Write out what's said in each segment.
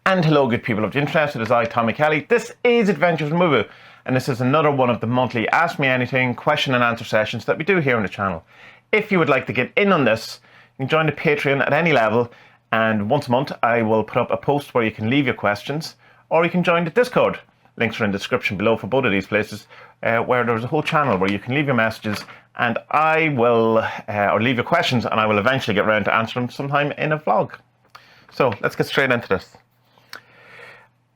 And hello good people of the internet, it is I, Tommy Kelly. This is Adventures in Mubu, and this is another one of the monthly Ask Me Anything question and answer sessions that we do here on the channel. If you would like to get in on this, you can join the Patreon at any level, and once a month I will put up a post where you can leave your questions, or you can join the Discord. Links are in the description below for both of these places, where there's a whole channel where you can leave your messages and I will, or leave your questions, and I will eventually get around to answer them sometime in a vlog. So let's get straight into this.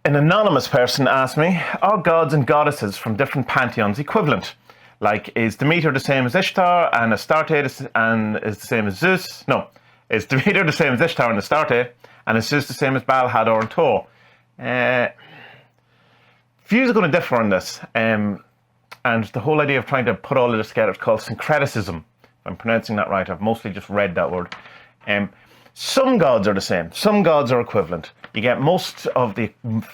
An anonymous person asked me, are gods and goddesses from different pantheons equivalent? Like, is Demeter the same as Ishtar and Astarte and is the same as Zeus? No. Is Demeter the same as Ishtar and Astarte and is Zeus the same as Baal, Hador and Thor? Views are going to differ on this. And the whole idea of trying to put all of this together is called syncretism. If I'm pronouncing that right, I've mostly just read that word. Some gods are the same. Some gods are equivalent. You get most of the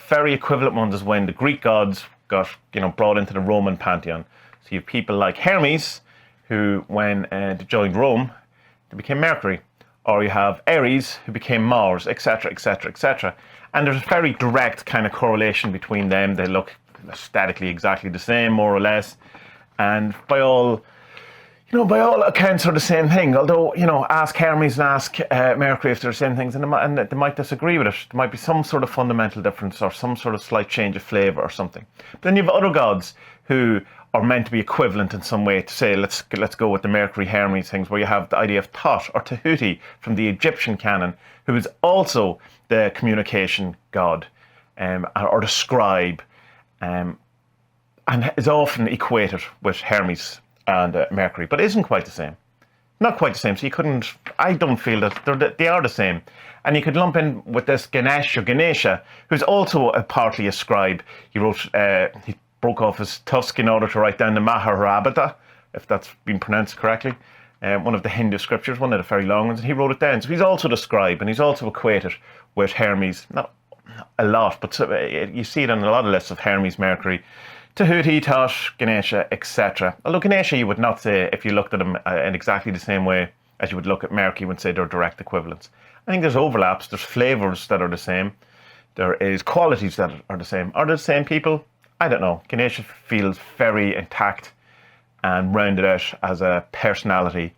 very equivalent ones is when the Greek gods got, brought into the Roman pantheon. So you have people like Hermes, who, when they joined Rome, they became Mercury. Or you have Ares, who became Mars, etc., etc., etc. And there's a very direct kind of correlation between them. They look aesthetically exactly the same, more or less. And by all accounts are the same thing. Although, ask Hermes and ask Mercury if they're the same things, and they might disagree with it. There might be some sort of fundamental difference or some sort of slight change of flavour or something. But then you have other gods who are meant to be equivalent in some way. To say, let's go with the Mercury Hermes things, where you have the idea of Thoth or Tahuti from the Egyptian canon, who is also the communication god, or the scribe, and is often equated with Hermes and Mercury, but isn't quite the same. Not quite the same, so you couldn't, I don't feel that they are the same. And you could lump in with this Ganesh or Ganesha, who's also partly a scribe. He wrote, he broke off his tusk in order to write down the Mahabharata, if that's been pronounced correctly. One of the Hindu scriptures, one of the very long ones, and he wrote it down. So he's also the scribe, and he's also equated with Hermes. Not a lot, but you see it on a lot of lists of Hermes, Mercury, Tahuti, Thoth, Ganesha, etc. Although Ganesha you would not say, if you looked at him in exactly the same way as you would look at Mercury, you would say they're direct equivalents. I think there's overlaps, there's flavours that are the same, there is qualities that are the same. Are they the same people? I don't know. Ganesha feels very intact and rounded out as a personality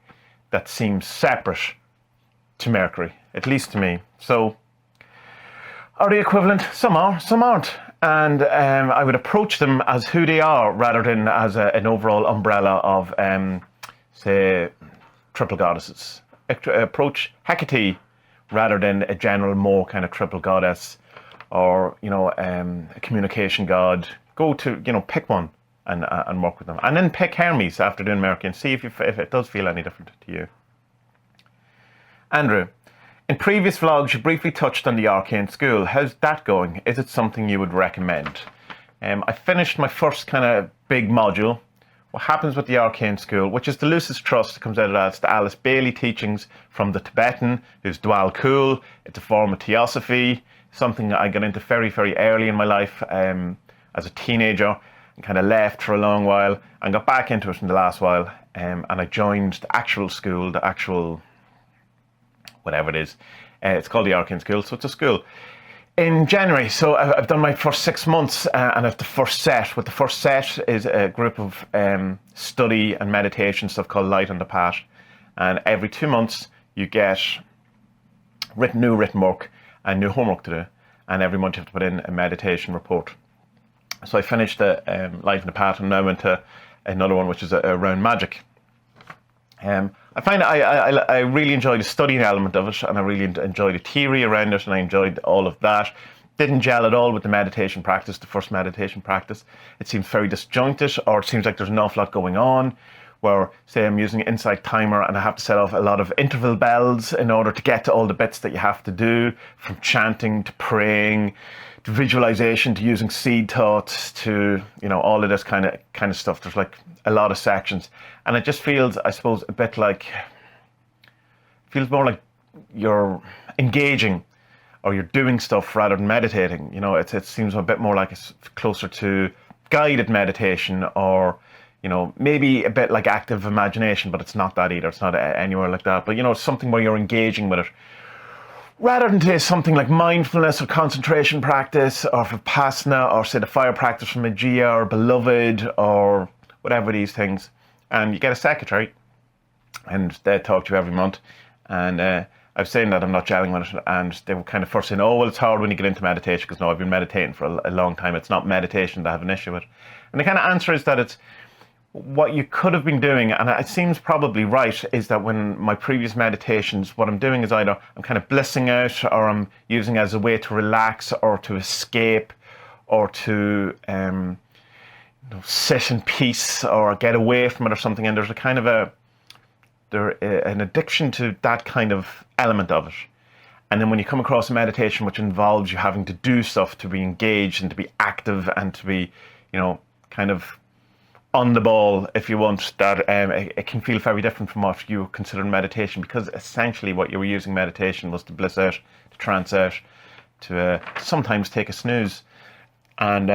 that seems separate to Mercury, at least to me. So, are they equivalent? Some are, some aren't. And I would approach them as who they are rather than as an overall umbrella of, say, triple goddesses. Approach Hecate rather than a general more kind of triple goddess or, a communication god. Go to, pick one and work with them. And then pick Hermes after doing Mercury and see if it does feel any different to you. Andrew. In previous vlogs, you briefly touched on the Arcane school. How's that going? Is it something you would recommend? I finished my first kind of big module. What happens with the Arcane school, which is the loosest trust that comes out of that. It's the Alice Bailey teachings from the Tibetan, who's Dwal Kul. It's a form of theosophy, something that I got into very, very early in my life as a teenager, and kind of left for a long while and got back into it in the last while. And I joined the actual school, the actual whatever it is. It's called the Arcane School, so it's a school. In January, so I've done my first 6 months and I've the first set. What the first set is a group of study and meditation stuff called Light on the Path. And every 2 months you get new written work and new homework to do. And every month you have to put in a meditation report. So I finished the Light on the Path and now went to another one which is around Magick. I find I really enjoy the studying element of it, and I really enjoy the theory around it, and I enjoyed all of that. Didn't gel at all with the meditation practice, the first meditation practice. It seems very disjointed, or it seems like there's an awful lot going on, where, say, I'm using an Insight timer and I have to set off a lot of interval bells in order to get to all the bits that you have to do, from chanting to praying, to visualization, to using seed thoughts, to, all of this kind of stuff. There's like a lot of sections. And it just feels, I suppose, a bit like, feels more like you're engaging or you're doing stuff rather than meditating. It seems a bit more like it's closer to guided meditation or, maybe a bit like active imagination, but it's not that either. It's not anywhere like that. But, it's something where you're engaging with it rather than say something like mindfulness or concentration practice or vipassana or say the fire practice from Magick or Beloved or whatever these things, and you get a secretary and they talk to you every month, and I was saying that I'm not gelling with it, and they were kind of first saying, oh well, it's hard when you get into meditation, because no, I've been meditating for a long time, it's not meditation that I have an issue with. And the kind of answer is that it's what you could have been doing, and it seems probably right, is that when my previous meditations, what I'm doing is either I'm kind of blissing out, or I'm using it as a way to relax or to escape or to sit in peace or get away from it or something, and there's a kind of an addiction to that kind of element of it. And then when you come across a meditation which involves you having to do stuff, to be engaged and to be active and to be, kind of on the ball, if you want, that it can feel very different from what you consider meditation, because essentially what you were using meditation was to bliss out, to trance out, to sometimes take a snooze. And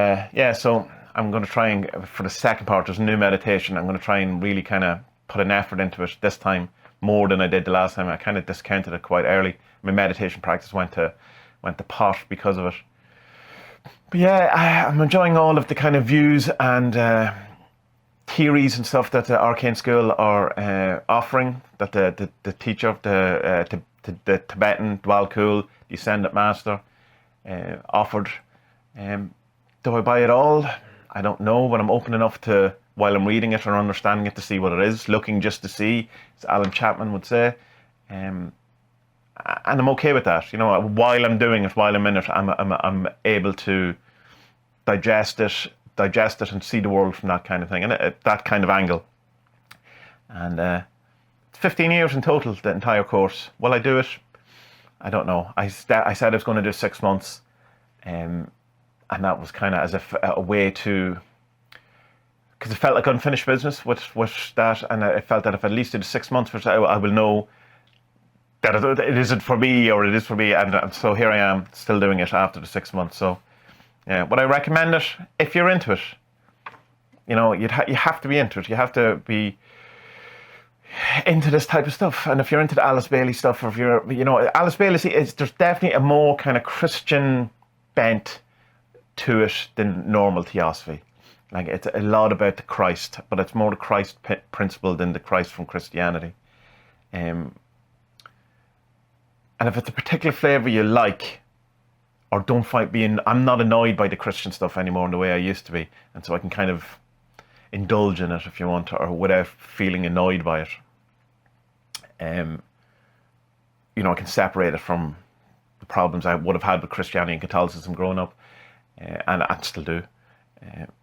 so I'm going to try and, for the second part, there's a new meditation, I'm going to try and really kind of put an effort into it this time, more than I did the last time. I kind of discounted it quite early. My meditation practice went to pot because of it. But yeah, I'm enjoying all of the kind of views and theories and stuff that the Arcane school are offering, that the teacher of the Tibetan Dwalkul, the Ascendant Master, offered. Do I buy it all? I don't know, but I'm open enough to, while I'm reading it or understanding it, to see what it is, looking just to see, as Alan Chapman would say. And I'm okay with that. While I'm doing it, while I'm in it, I'm able to digest it and see the world from that kind of thing, and that kind of angle. And it's 15 years in total, the entire course. Will I do it? I don't know. I said I was going to do 6 months, and that was kind of as if a way to, because it felt like unfinished business with that, and I felt that if I at least did 6 months, I will know that it isn't for me, or it is for me, and so here I am still doing it after the 6 months. So yeah, would I recommend it? If you're into it, you have to be into it. You have to be into this type of stuff. And if you're into the Alice Bailey stuff, or if you're, Alice Bailey there's definitely a more kind of Christian bent to it than normal theosophy. Like, it's a lot about the Christ, but it's more the Christ principle than the Christ from Christianity. And if it's a particular flavour you like, or don't find I'm not annoyed by the Christian stuff anymore in the way I used to be, and so I can kind of indulge in it if you want, or without feeling annoyed by it. I can separate it from the problems I would have had with Christianity and Catholicism growing up, and I still do.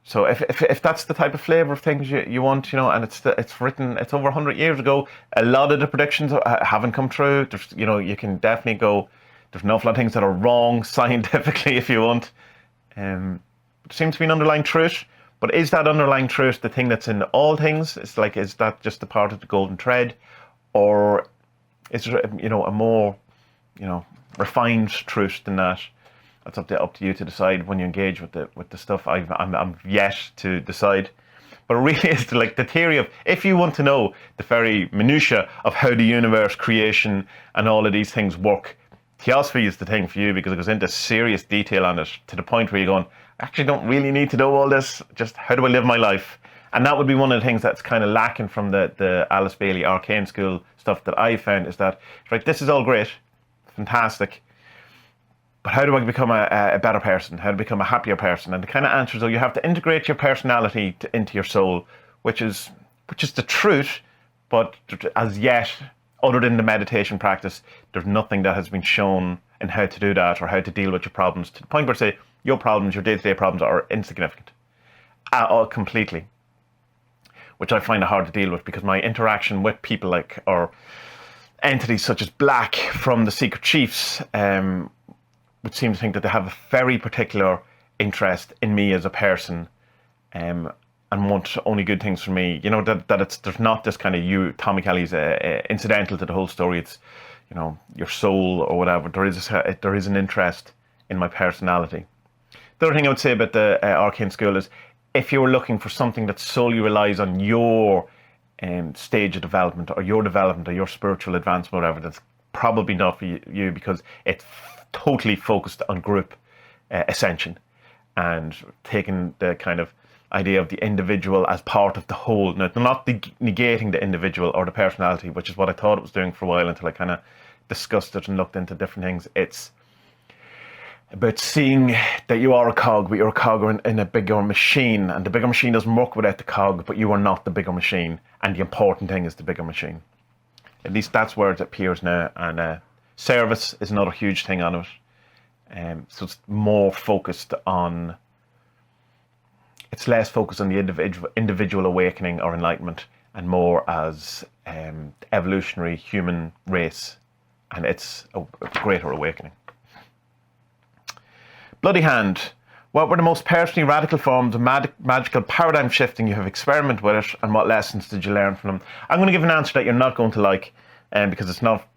So if that's the type of flavour of things you want, and it's written, it's over 100 years ago, a lot of the predictions haven't come true. There's, you can definitely go, there's an awful lot of things that are wrong scientifically if you want. There seems to be an underlying truth, but is that underlying truth the thing that's in all things? It's like, is that just a part of the golden thread, or is there a more refined truth than that? That's up to you to decide when you engage with the stuff. I'm yet to decide, but it really is like the theory of, if you want to know the very minutiae of how the universe, creation, and all of these things work, theosophy is the thing for you, because it goes into serious detail on it, to the point where you're going, I actually don't really need to know all this. Just how do I live my life? And that would be one of the things that's kind of lacking from the Alice Bailey Arcane School stuff that I found, is that, right, this is all great, fantastic, but how do I become a better person? How to become a happier person? And the kind of answers are, you have to integrate your personality into your soul, which is the truth, but as yet, other than the meditation practice, there's nothing that has been shown in how to do that, or how to deal with your problems, to the point where, say, your problems, your day-to-day problems, are insignificant. Completely. Which I find it hard to deal with, because my interaction with people or entities such as Black from the Secret Chiefs, would seem to think that they have a very particular interest in me as a person, and want only good things from me. There's not this kind of Tommy Kelly's incidental to the whole story. It's, your soul or whatever. There is an interest in my personality. The other thing I would say about the Arcane School is, if you're looking for something that solely relies on your stage of development, or your spiritual advancement, whatever, probably not for you because it's totally focused on group ascension and taking the kind of idea of the individual as part of the whole. Now, not negating the individual or the personality, which is what I thought it was doing for a while until I kind of discussed it and looked into different things. It's about seeing that you are a cog, but you're a cog in a bigger machine, and the bigger machine doesn't work without the cog, but you are not the bigger machine, and the important thing is the bigger machine. At least that's where it appears now, and service is another huge thing on it. So it's more focused on, it's less focused on the individual awakening or enlightenment, and more as the evolutionary human race, and it's a greater awakening. Bloody Hand. What were the most personally radical forms of magical paradigm shifting you have experimented with it, and what lessons did you learn from them? I'm going to give an answer that you're not going to like, because it's not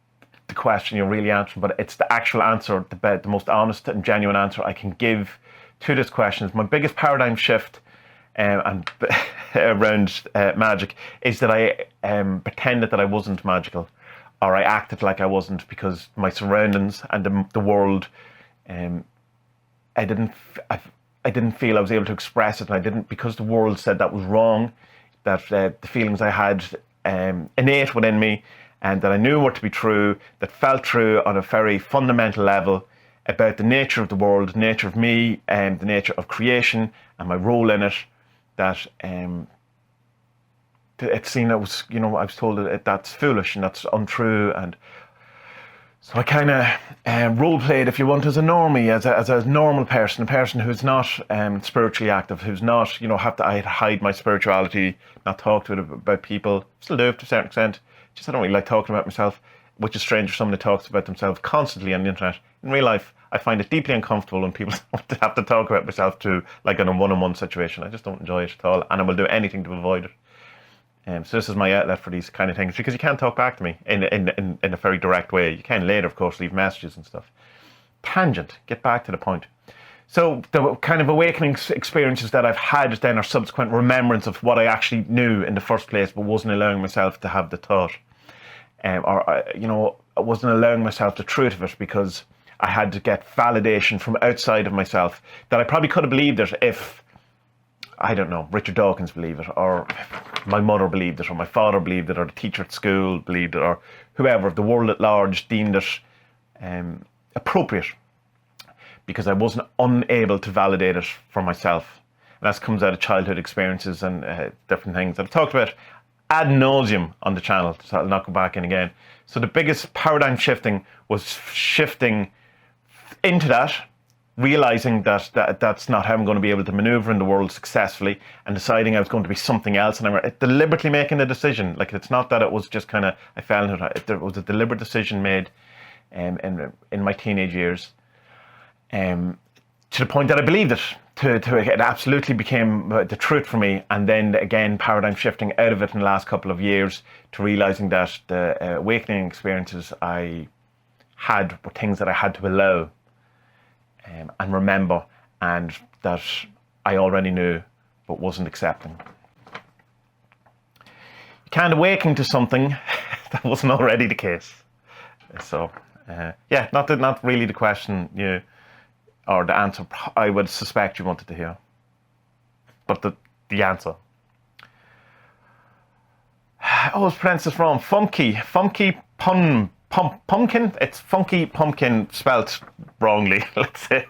the question you're really answering, but it's the actual answer, the most honest and genuine answer I can give to this question. My biggest paradigm shift and around Magick is that I pretended that I wasn't magical, or I acted like I wasn't, because my surroundings and the world, I didn't feel I was able to express it, and I didn't, because the world said that was wrong, that the feelings I had innate within me, and that I knew were to be true, that felt true on a very fundamental level about the nature of the world, the nature of me, and the nature of creation, and my role in it, that it seemed that was, I was told that that's foolish and that's untrue, and so I kind of role-played, if you want, as a normie, as a normal person, a person who's not spiritually active, who's not, have to hide my spirituality, not talk to it about people. Still do, to a certain extent. Just I don't really like talking about myself, which is strange for someone who talks about themselves constantly on the internet. In real life, I find it deeply uncomfortable when people have to talk about myself to, like, in a one-on-one situation. I just don't enjoy it at all, and I will do anything to avoid it. So this is my outlet for these kind of things, because you can't talk back to me in a very direct way. You can later, of course, leave messages and stuff. Tangent, get back to the point. So the kind of awakening experiences that I've had then are subsequent remembrance of what I actually knew in the first place, but wasn't allowing myself to have the thought. I wasn't allowing myself the truth of it, because I had to get validation from outside of myself, that I probably could have believed it if, I don't know, Richard Dawkins believed it, or my mother believed it, or my father believed it, or the teacher at school believed it, or whoever, the world at large deemed it appropriate, because I wasn't unable to validate it for myself. And that comes out of childhood experiences and different things that I've talked about ad nauseum on the channel, so I'll not go back in again. So the biggest paradigm shifting was shifting into that, realizing that that's not how I'm going to be able to maneuver in the world successfully, and deciding I was going to be something else, and I'm deliberately making a decision. Like, it's not that it was just kind of I fell into it. It was a deliberate decision made in my teenage years, to the point that I believed it. It absolutely became the truth for me, and then again paradigm shifting out of it in the last couple of years to realizing that the awakening experiences I had were things that I had to allow and remember, and that I already knew but wasn't accepting. You can't awaken to something that wasn't already the case. So yeah, not really the question you, or the answer I would suspect you wanted to hear, but the answer. Oh, it's pronounced this wrong. Funky pumpkin. It's funky pumpkin spelt wrongly. Let's say.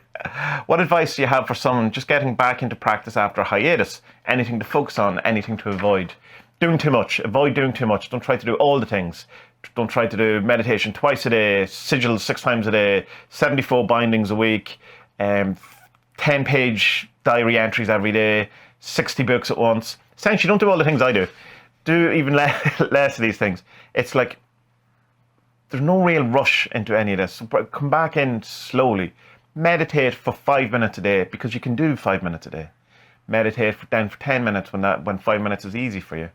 What advice do you have for someone just getting back into practice after a hiatus? Anything to focus on, anything to avoid? Doing too much. Avoid doing too much. Don't try to do all the things. Don't try to do meditation twice a day, sigils 6 times a day, 74 bindings a week, 10-page diary entries every day, 60 books at once. Essentially, don't do all the things I do. Do even less of these things. It's like there's no real rush into any of this. So come back in slowly. Meditate for 5 minutes a day, because you can do 5 minutes a day. Meditate for 10 minutes when 5 minutes is easy for you.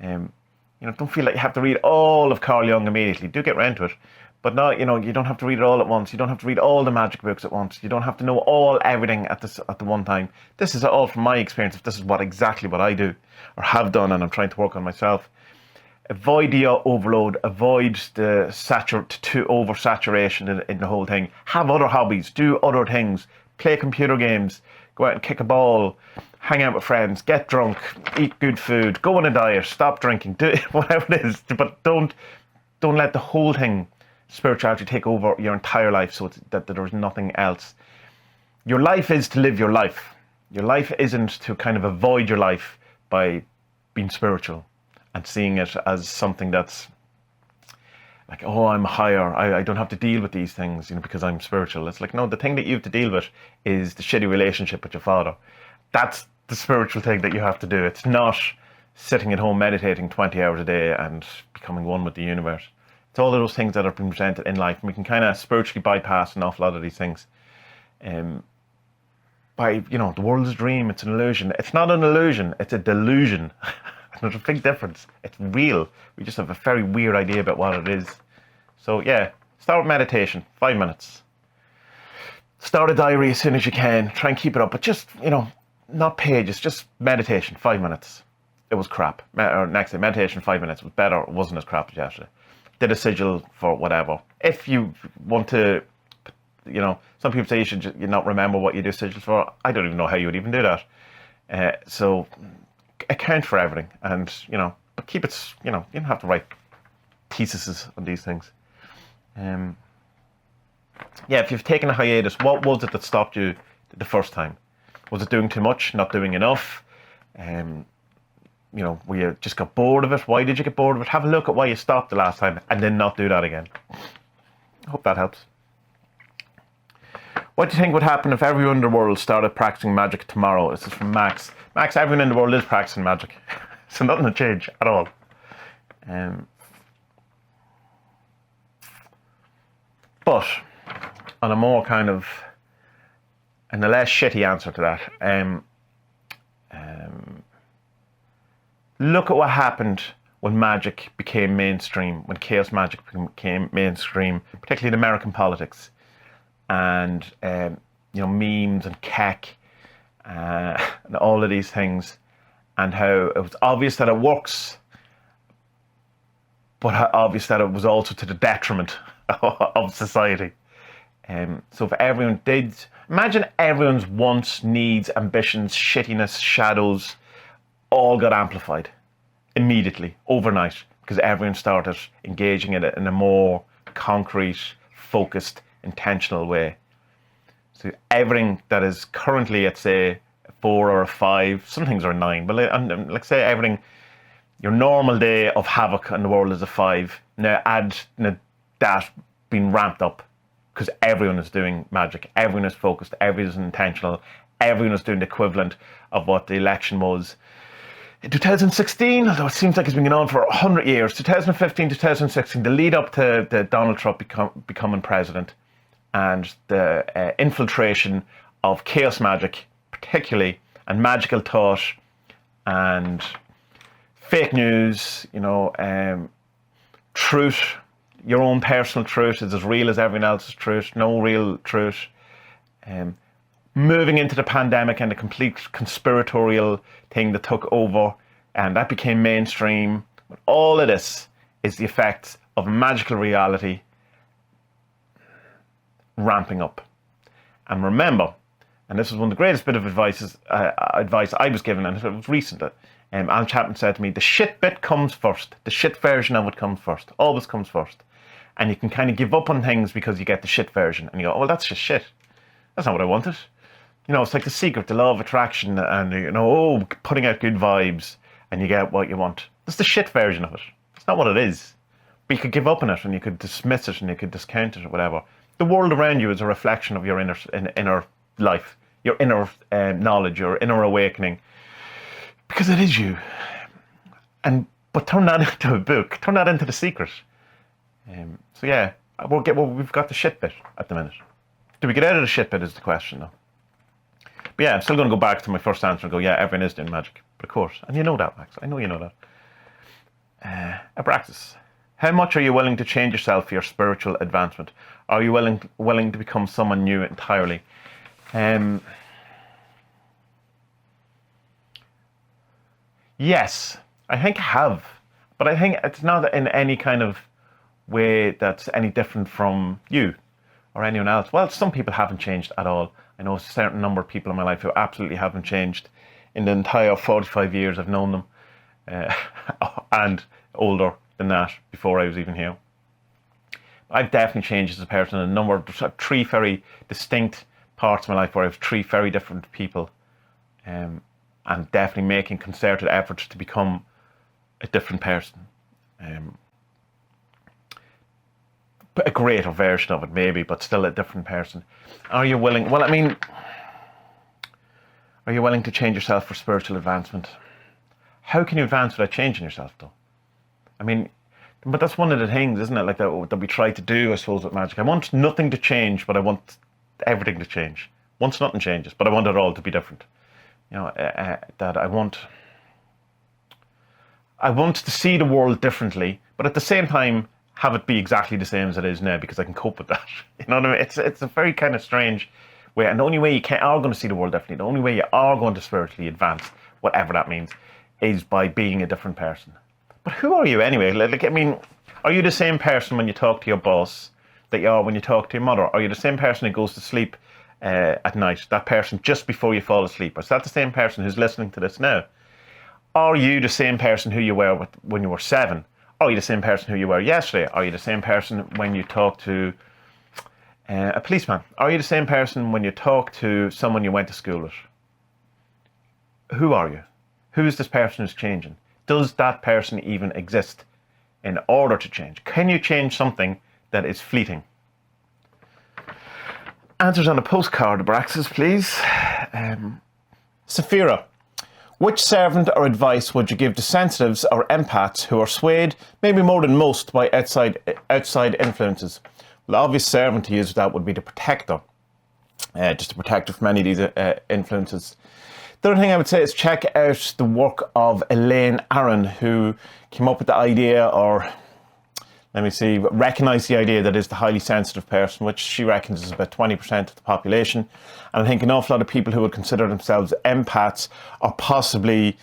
Don't feel like you have to read all of Carl Jung immediately. Do get around to it, but not, you don't have to read it all at once. You don't have to read all the Magick books at once. You don't have to know everything at the one time. This is all from my experience. If this is exactly what I do or have done, and I'm trying to work on myself. Avoid the overload, avoid the oversaturation in the whole thing. Have other hobbies, do other things, play computer games, go out and kick a ball, hang out with friends, get drunk, eat good food, go on a diet, stop drinking, do whatever it is. But don't let the whole thing, spirituality, take over your entire life so that there's nothing else. Your life is to live your life. Your life isn't to kind of avoid your life by being spiritual and seeing it as something that's like, oh, I'm higher. I don't have to deal with these things, because I'm spiritual. It's like, no, the thing that you have to deal with is the shitty relationship with your father. That's the spiritual thing that you have to do. It's not sitting at home meditating 20 hours a day and becoming one with the universe. It's all of those things that are being presented in life. And we can kind of spiritually bypass an awful lot of these things. By, the world's a dream, it's an illusion. It's not an illusion, it's a delusion. There's a big difference. It's real. We just have a very weird idea about what it is. So yeah, start with meditation, 5 minutes. Start a diary as soon as you can. Try and keep it up, but just, not pages, just meditation, 5 minutes. It was crap. Or next day, meditation, 5 minutes was better. It wasn't as crap as yesterday. Did a sigil for whatever. If you want to, some people say you should not remember what you do sigils for. I don't even know how you would even do that. So account for everything, and but keep it. You don't have to write theses on these things. If you've taken a hiatus, what was it that stopped you the first time? Was it doing too much, not doing enough? Where you just got bored of it? Why did you get bored of it? Have a look at why you stopped the last time, and then not do that again. I hope that helps. What do you think would happen if everyone in the world started practicing magic tomorrow? This is from Max. Max, everyone in the world is practicing magic. So nothing will change at all. But on a more kind of, and a less shitty answer to that, look at what happened when magic became mainstream, when chaos magic became mainstream, particularly in American politics. And memes and kek and all of these things, and how it was obvious that it works, but how obvious that it was also to the detriment of society. So if everyone did, imagine everyone's wants, needs, ambitions, shittiness, shadows, all got amplified immediately, overnight, because everyone started engaging in it in a more concrete, focused, intentional way. So everything that is currently at, say, a 4 or a 5, some things are a 9, but like say everything, your normal day of havoc in the world is a 5. Now add that being ramped up because everyone is doing magic, everyone is focused, everyone is intentional, everyone is doing the equivalent of what the election was in 2016, although it seems like it's been going on for 100 years. 2015, 2016, the lead up to Donald Trump becoming president, and the infiltration of chaos magic, particularly, and magical thought, and fake news, truth, your own personal truth is as real as everyone else's truth, no real truth. Moving into the pandemic and the complete conspiratorial thing that took over, and that became mainstream. But all of this is the effects of a magical reality ramping up. And remember, and this was one of the greatest bit of advice I was given, and it was recent. Alan Chapman said to me, the shit bit comes first. The shit version of it comes first. Always comes first. And you can kind of give up on things because you get the shit version. And you go, oh, well, that's just shit. That's not what I wanted. It's like The Secret, the law of attraction, and, putting out good vibes, and you get what you want. That's the shit version of it. It's not what it is. But you could give up on it, and you could dismiss it, and you could discount it, or whatever. The world around you is a reflection of your inner life, your inner knowledge, your inner awakening. Because it is you. But turn that into a book. Turn that into The Secret. So yeah, we've got the shit bit at the minute. Do we get out of the shit bit is the question, though. But yeah, I'm still going to go back to my first answer and go, yeah, everyone is doing magic. But of course, and you know that, Max. I know you know that. A practice. How much are you willing to change yourself for your spiritual advancement? Are you willing to become someone new entirely? Yes, I think I have. But I think it's not in any kind of way that's any different from you or anyone else. Well, some people haven't changed at all. I know a certain number of people in my life who absolutely haven't changed in the entire 45 years I've known them, and older than that before I was even here. I've definitely changed as a person in a number of three very distinct parts of my life where I have three very different people, and definitely making concerted efforts to become a different person. A greater version of it maybe, but still a different person. Are you willing, well, I mean, are you willing to change yourself for spiritual advancement? How can you advance without changing yourself though? I mean, but that's one of the things, isn't it, like that we try to do, I suppose, with Magick. I want nothing to change, but I want everything to change. Once nothing changes, but I want it all to be different. You know, that I want to see the world differently, but at the same time have it be exactly the same as it is now, because I can cope with that. You know what I mean? It's a very kind of strange way, and the only way you are going to see the world differently, the only way you are going to spiritually advance, whatever that means, is by being a different person. But who are you anyway? Like, I mean, are you the same person when you talk to your boss that you are when you talk to your mother? Are you the same person who goes to sleep at night, that person just before you fall asleep? Or is that the same person who's listening to this now? Are you the same person who you were when you were 7? Are you the same person who you were yesterday? Are you the same person when you talk to a policeman? Are you the same person when you talk to someone you went to school with? Who are you? Who is this person who's changing? Does that person even exist in order to change? Can you change something that is fleeting? Answers on a postcard, Abraxas, please. Saphira. Which servant or advice would you give to sensitives or empaths who are swayed, maybe more than most, by outside influences? Well, the obvious servant to use that would be the protector, just a protector from any of these influences. The other thing I would say is check out the work of Elaine Aron, who came up with the idea, or let me see, recognise the idea that is the highly sensitive person, which she reckons is about 20% of the population. And I think an awful lot of people who would consider themselves empaths are possibly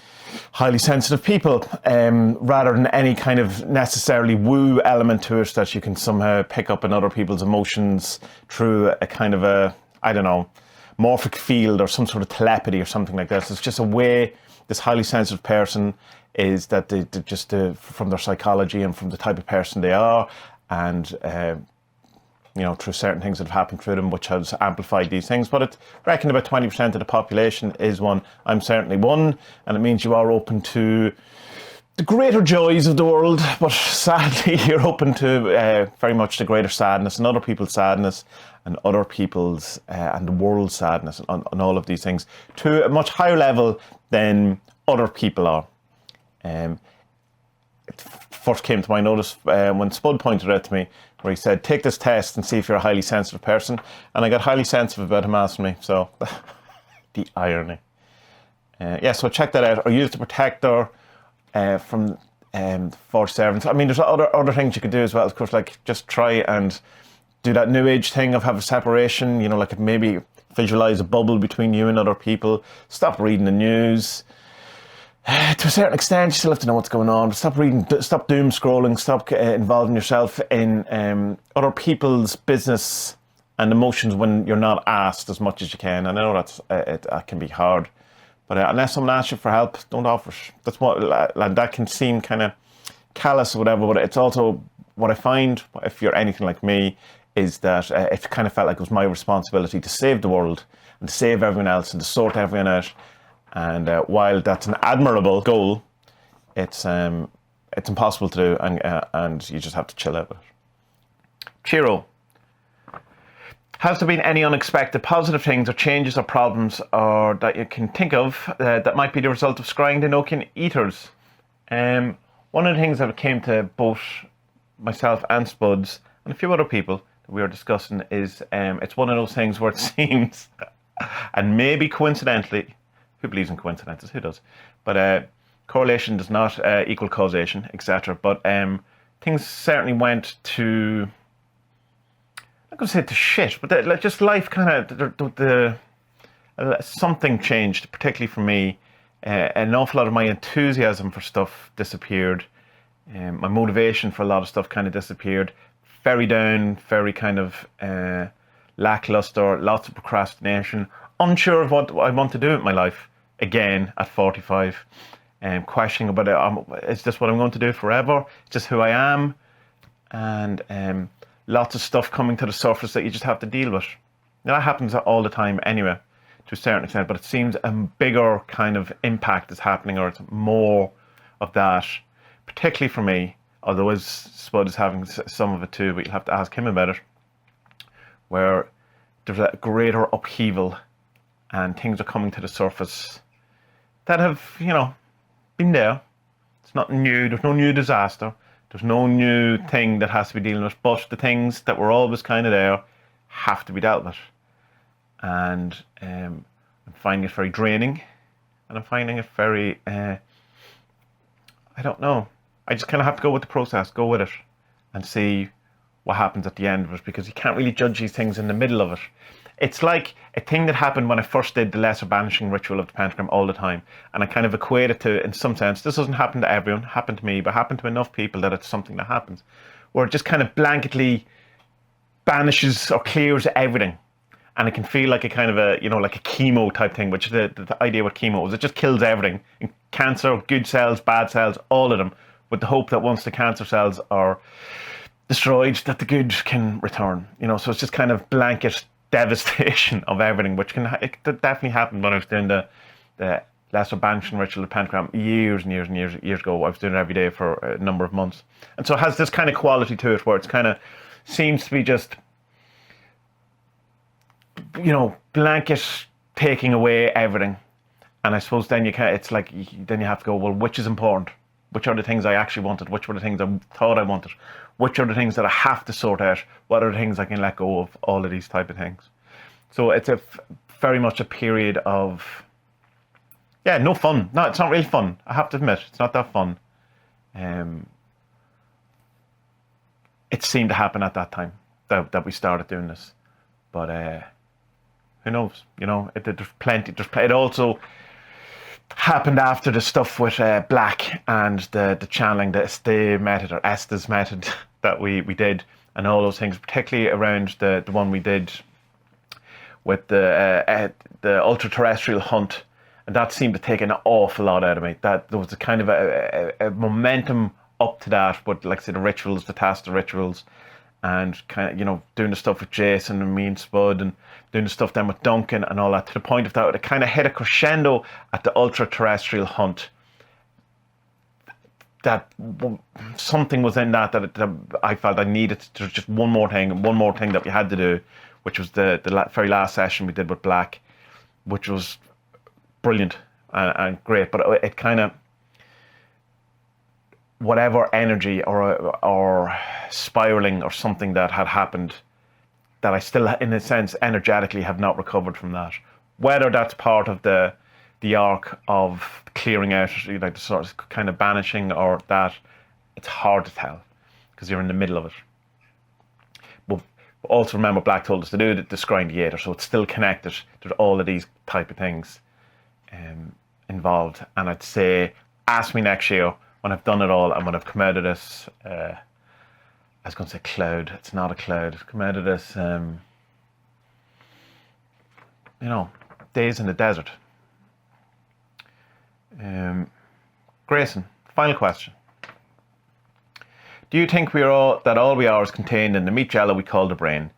highly sensitive people, rather than any kind of necessarily woo element to it that you can somehow pick up in other people's emotions through a kind of a, I don't know, morphic field or some sort of telepathy or something like this. It's just a way this highly sensitive person is that they just from their psychology and from the type of person they are, and you know, through certain things that have happened through them which has amplified these things. But I reckon about 20% of the population is one. I'm certainly one, and it means you are open to the greater joys of the world, but sadly you're open to very much the greater sadness and other people's sadness and other people's and the world's sadness and all of these things to a much higher level than other people are. It first came to my notice when Spud pointed out to me, where he said, take this test and see if you're a highly sensitive person, and I got highly sensitive about him asking me, so the irony. Yeah, so check that out, or use the protector from for servants. I mean, there's other things you could do as well, of course, like just try and do that new age thing of have a separation, you know, like maybe visualize a bubble between you and other people, stop reading the news. To a certain extent, you still have to know what's going on, but stop reading, stop doom scrolling, stop involving yourself in other people's business and emotions when you're not asked as much as you can. And I know that can be hard, but unless someone asks you for help, don't offer it. That's what, and that can seem kind of callous or whatever, but it's also what I find, if you're anything like me, is that it kind of felt like it was my responsibility to save the world and to save everyone else and to sort everyone out. And while that's an admirable goal, it's impossible to do, and you just have to chill out with it. Chiro. Has there been any unexpected positive things or changes or problems or that you can think of that might be the result of scrying the Enochian aethers? One of the things that came to both myself and Spuds and a few other people that we were discussing is it's one of those things where it seems, and maybe coincidentally, who believes in coincidences? Who does? But correlation does not equal causation, etc. But things certainly went to, I'm not going to say to shit, but just life kind of, something changed, particularly for me. An awful lot of my enthusiasm for stuff disappeared. My motivation for a lot of stuff kind of disappeared. Very down, very kind of lackluster, lots of procrastination, unsure of what I want to do with my life again at 45, questioning about it. Is this what I'm going to do forever? Is this who I am? And lots of stuff coming to the surface that you just have to deal with. Now, that happens all the time anyway, to a certain extent, but it seems a bigger kind of impact is happening, or it's more of that, particularly for me, although Spud is having some of it too, but you'll have to ask him about it, where there's a greater upheaval and things are coming to the surface that have, been there. It's not new. There's no new disaster. There's no new thing that has to be dealing with, but the things that were always kind of there have to be dealt with. And I'm finding it very draining, and I'm finding it very, I don't know. I just kind of have to go with the process, go with it, and see what happens at the end of it, because you can't really judge these things in the middle of it. It's like a thing that happened when I first did the lesser banishing ritual of the pentagram all the time, and I kind of equate it to, in some sense, this doesn't happen to everyone, happened to me, but happened to enough people that it's something that happens, where it just kind of blanketly banishes or clears everything. And it can feel like a kind of a, like a chemo type thing, which the idea with chemo is it just kills everything. In cancer, good cells, bad cells, all of them, with the hope that once the cancer cells are destroyed, that the good can return. So it's just kind of blanket devastation of everything, which it definitely happened when I was doing the lesser banishing ritual of the pentagram years and years and years ago. I was doing it every day for a number of months. And so it has this kind of quality to it where it's kind of seems to be just, blanket taking away everything. And I suppose then it's like, then you have to go, well, which is important? Which are the things I actually wanted? Which were the things I thought I wanted? Which are the things that I have to sort out? What are the things I can let go of? All of these type of things. So it's very much a period of, no fun. No, it's not really fun. I have to admit, it's not that fun. It seemed to happen at that time that we started doing this. But who knows? There's plenty. It also happened after the stuff with Black and the channeling, the Este method or Estes method that we did, and all those things, particularly around the one we did with the ultra-terrestrial hunt, and that seemed to take an awful lot out of me. That there was a kind of a momentum up to that, with, like I said, the rituals, the Tasta rituals, and kind of, doing the stuff with Jason and me and Spud, and doing the stuff then with Duncan and all that, to the point of that it kind of hit a crescendo at the ultra-terrestrial hunt. That something was in that I felt I needed. There's just one more thing that we had to do, which was the very last session we did with Black, which was brilliant and great, but it kind of, whatever energy or spiraling or something that had happened, that I still, in a sense, energetically have not recovered from that. Whether that's part of the arc of clearing out, like the sort of kind of banishing, or that, it's hard to tell because you're in the middle of it. But also remember, Black told us to do the scrying the aether, so it's still connected. There's all of these type of things involved. And I'd say, ask me next year when I've done it all and when I've come out of this, I was going to say cloud, it's not a cloud, come out of this, days in the desert. Grayson, final question. Do you think all we are is contained in the meat jello we call the brain?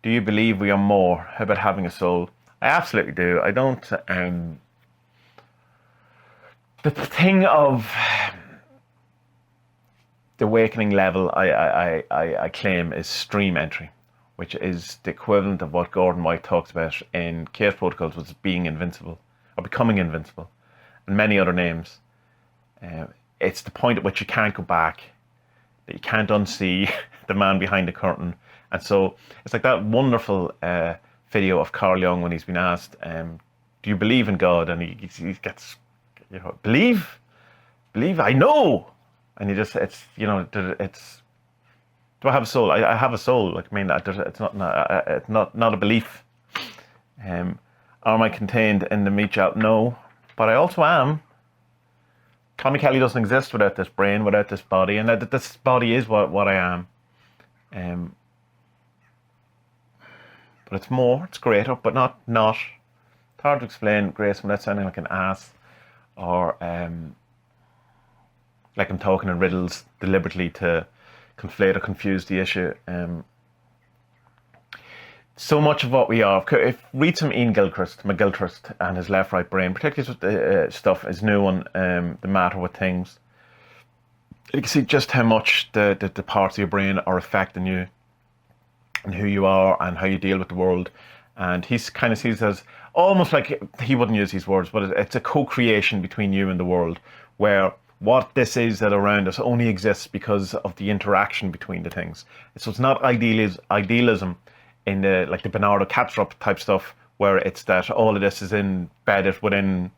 Do you believe we are more? How about having a soul? I absolutely do. I don't, the thing of the awakening level I claim is stream entry, which is the equivalent of what Gordon White talks about in Chaos Protocols, was being invincible, or becoming invincible, and many other names. It's the point at which you can't go back, that you can't unsee the man behind the curtain. And so it's like that wonderful video of Carl Jung when he's been asked, do you believe in God? And he gets, believe, I know. And it's do I have a soul? I have a soul. Like, I mean, it's not a belief. Am I contained in the meat jello? No, but I also am Tommy Kelly doesn't exist without this brain, without this body, and that this body is what I am. But it's more, it's greater, but not. It's hard to explain, Grace, without sounding like an ass, or like I'm talking in riddles deliberately to conflate or confuse the issue. So much of what we are, read some Ian McGilchrist and his left-right brain, particularly his stuff, his new one, The Matter with Things. You can see just how much the parts of your brain are affecting you and who you are and how you deal with the world. And he kind of sees it as almost like, he wouldn't use these words, but it's a co-creation between you and the world, where what this is that around us only exists because of the interaction between the things. So it's not idealism in the Bernardo Kastrup type stuff, where it's that all of this is embedded within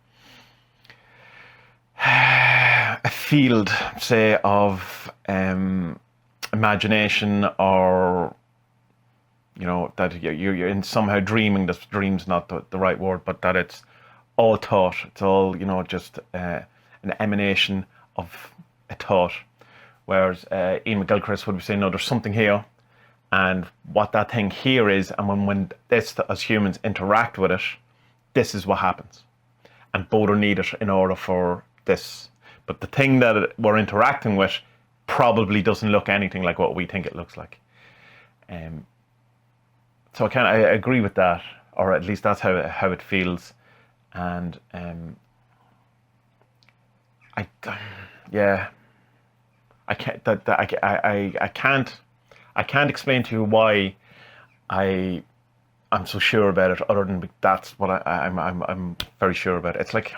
a field, say, of imagination, or that you're in somehow dreaming. This dream's not the right word, but that it's all thought. It's all just an emanation of a thought. Whereas Ian McGilchrist would be saying, no, there's something here, and what that thing here is, and when this, as humans, interact with it, this is what happens, and both are needed in order for this. But the thing that we're interacting with probably doesn't look anything like what we think it looks like. So I agree with that, or at least that's how it feels. And I can't explain to you why I'm so sure about it, other than that's what I'm very sure about it. It's like,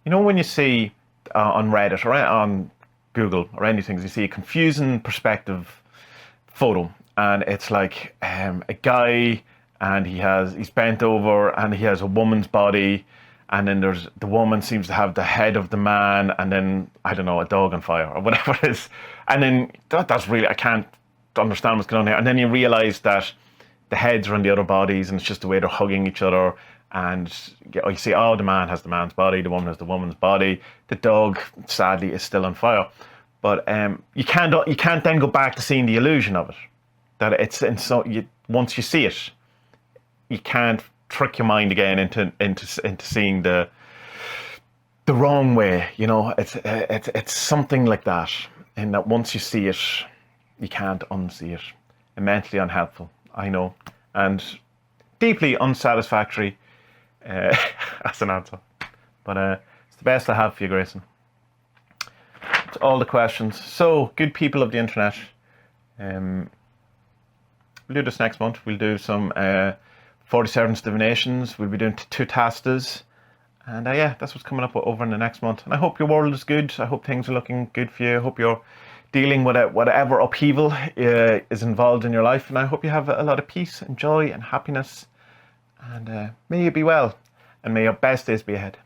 when you see on Reddit or on Google or anything, you see a confusing perspective photo, and it's like a guy, and he's bent over, and he has a woman's body, and then the woman seems to have the head of the man, and then, I don't know, a dog on fire or whatever it is. And then that's really, I can't understand what's going on here. And then you realize that the heads are on the other bodies, and it's just the way they're hugging each other. And you see, the man has the man's body, the woman has the woman's body. The dog, sadly, is still on fire. But you can't then go back to seeing the illusion of it. That once you see it, you can't trick your mind again into seeing the wrong way. It's something like that, and that once you see it, you can't unsee it. Immensely unhelpful, I know, and deeply unsatisfactory as an answer. But it's the best I have for you, Grayson. It's all the questions. So, good people of the internet, we'll do this next month. We'll do some 47 divinations. We'll be doing 2 tastas. And that's what's coming up over in the next month. And I hope your world is good. I hope things are looking good for you. I hope you're dealing with whatever upheaval is involved in your life. And I hope you have a lot of peace and joy and happiness. And may you be well. And may your best days be ahead.